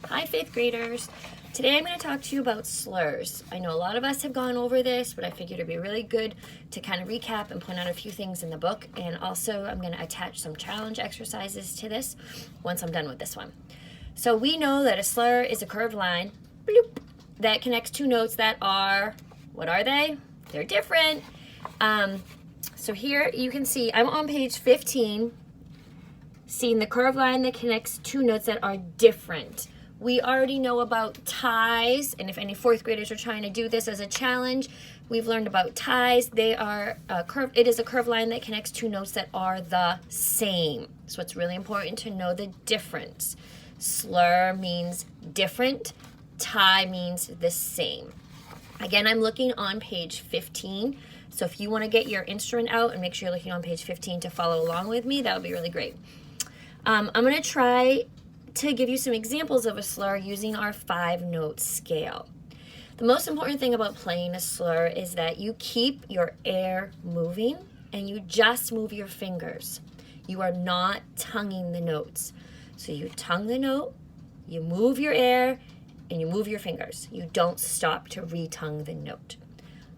Hi, fifth graders. Today I'm going to talk to you about slurs. I know a lot of us have gone over this, but I figured it'd be really good to kind of recap and point out a few things in the book. And also I'm going to attach some challenge exercises to this once I'm done with this one. So we know that a slur is a curved line bloop, that connects two notes that are, what are they? They're different. So here you can see, I'm on page 15, seeing the curved line that connects two notes that are different. We already know about ties, and if any fourth graders are trying to do this as a challenge, we've learned about ties. They are curved. It is a curved line that connects two notes that are the same. So it's really important to know the difference. Slur means different. Tie means the same. Again, I'm looking on page 15. So if you want to get your instrument out and make sure you're looking on page 15 to follow along with me, that would be really great. I'm going to try to give you some examples of a slur using our 5-note scale. The most important thing about playing a slur is that you keep your air moving and you just move your fingers. You are not tonguing the notes. So you tongue the note, you move your air, and you move your fingers. You don't stop to retongue the note.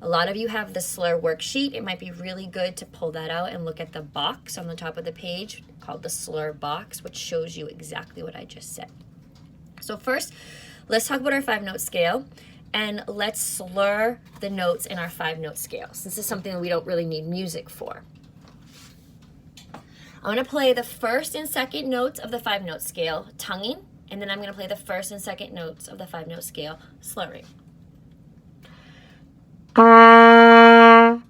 A lot of you have the slur worksheet. It might be really good to pull that out and look at the box on the top of the page called the slur box, which shows you exactly what I just said. So first, let's talk about our 5-note scale, and let's slur the notes in our 5-note scale. This is something we don't really need music for. I'm going to play the first and second notes of the 5-note scale, tonguing, and then I'm going to play the first and second notes of the 5-note scale, slurring. Why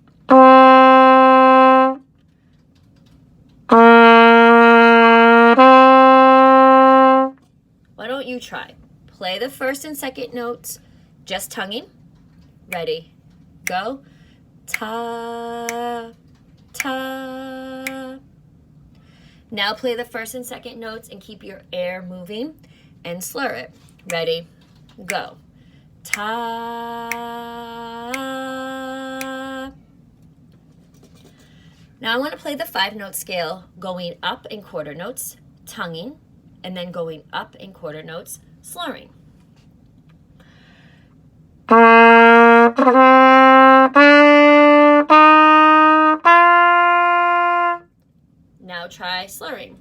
don't you try? Play the first and second notes, just tonguing. Ready, go. Ta, ta. Now play the first and second notes and keep your air moving and slur it. Ready, go. Ta. Now I want to play the 5-note scale going up in quarter notes, tonguing, and then going up in quarter notes, slurring. Now try slurring.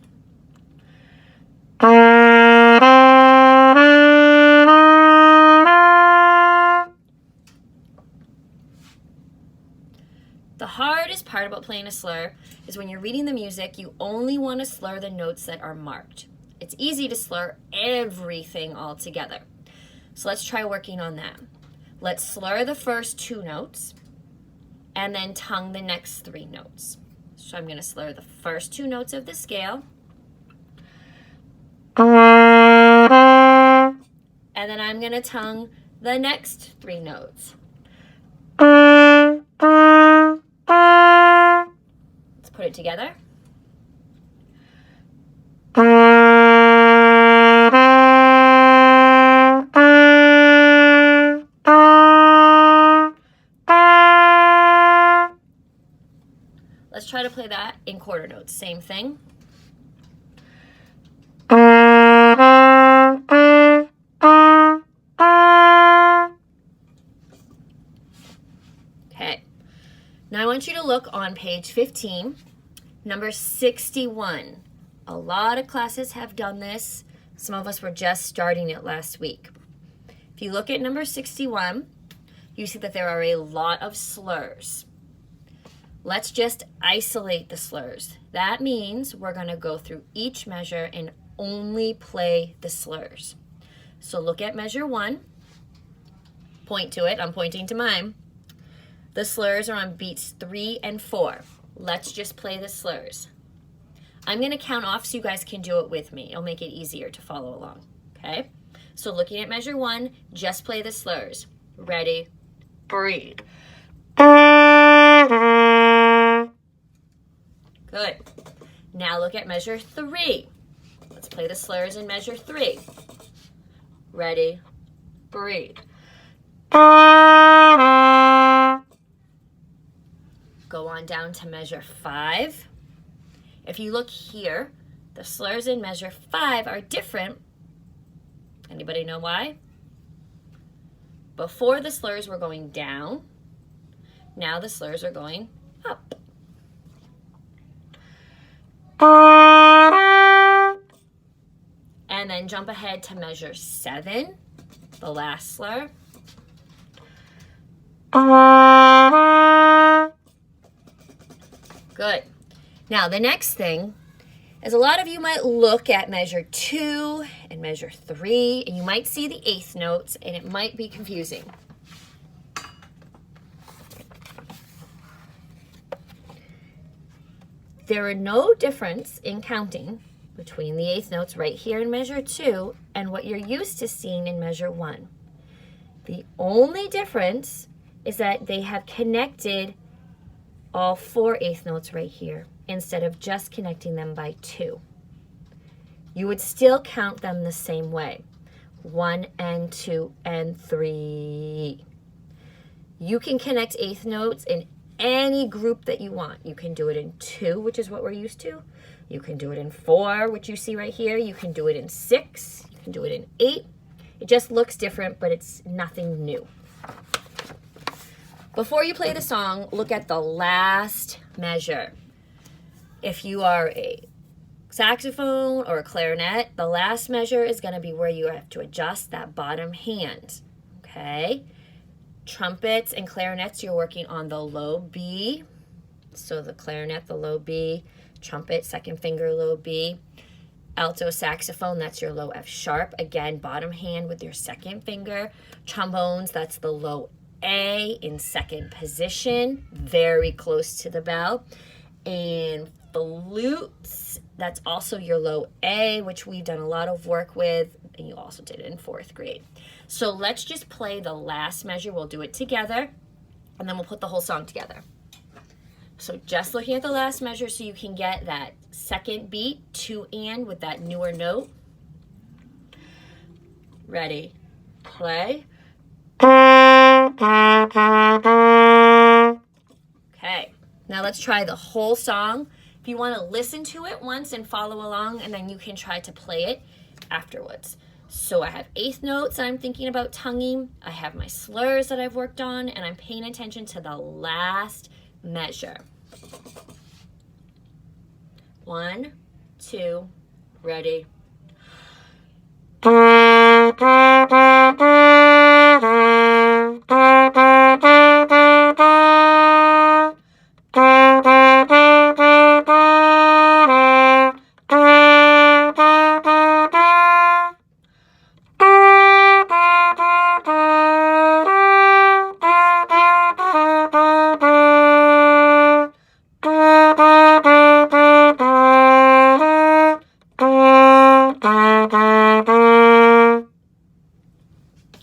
The hardest part about playing a slur is when you're reading the music, you only want to slur the notes that are marked. It's easy to slur everything all together. So let's try working on that. Let's slur the first 2 notes and then tongue the next 3 notes. So I'm going to slur the first 2 notes of the scale. And then I'm going to tongue the next 3 notes. Let's put it together. Let's try to play that in quarter notes. Same thing. Okay. Now I want you to look on page 15, number 61. A lot of classes have done this. Some of us were just starting it last week. If you look at number 61, you see that there are a lot of slurs. Let's just isolate the slurs. That means we're going to go through each measure and only play the slurs. So look at measure 1. Point to it. I'm pointing to mine. The slurs are on beats 3 and 4. Let's just play the slurs. I'm going to count off so you guys can do it with me. It'll make it easier to follow along. Okay? So looking at measure 1, just play the slurs. Ready? Breathe. Good. Now look at measure 3. Let's play the slurs in measure 3. Ready? Breathe. Go on down to measure 5. If you look here, the slurs in measure 5 are different Anybody know why? Before the slurs were going down, now the slurs are going up. And then jump ahead to measure 7, the last slur. Good. Now the next thing is a lot of you might look at measure 2 and measure 3, and you might see the eighth notes, and it might be confusing. There are no difference in counting between the eighth notes right here in measure 2 and what you're used to seeing in measure 1. The only difference is that they have connected all 4 eighth notes right here instead of just connecting them by 2. You would still count them the same way. 1 and 2 and 3. You can connect eighth notes in any group that you want. You can do it in 2, which is what we're used to. You can do it in 4, which you see right here. You can do it in 6. You can do it in 8. It just looks different, but it's nothing new. Before you play the song, look at the last measure. If you are a saxophone or a clarinet, the last measure is going to be where you have to adjust that bottom hand. Okay? Trumpets and clarinets, you're working on the low B. So the clarinet, the low B. Trumpet, second finger, low B. Alto saxophone, that's your low F sharp. Again, bottom hand with your second finger. Trombones, that's the low A in second position, very close to the bell. And flutes, that's also your low A, which we've done a lot of work with, and you also did it in 4th grade. So let's just play the last measure. We'll do it together, and then we'll put the whole song together. So just looking at the last measure so you can get that second beat, 2 and with that newer note. Ready, play. Okay, now let's try the whole song. If you want to listen to it once and follow along, and then you can try to play it afterwards. So I have eighth notes that I'm thinking about tonguing. I have my slurs that I've worked on, and I'm paying attention to the last measure. 1, 2, ready.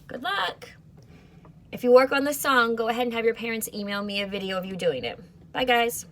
Good luck. If you work on the song, go ahead and have your parents email me a video of you doing it. Bye, guys.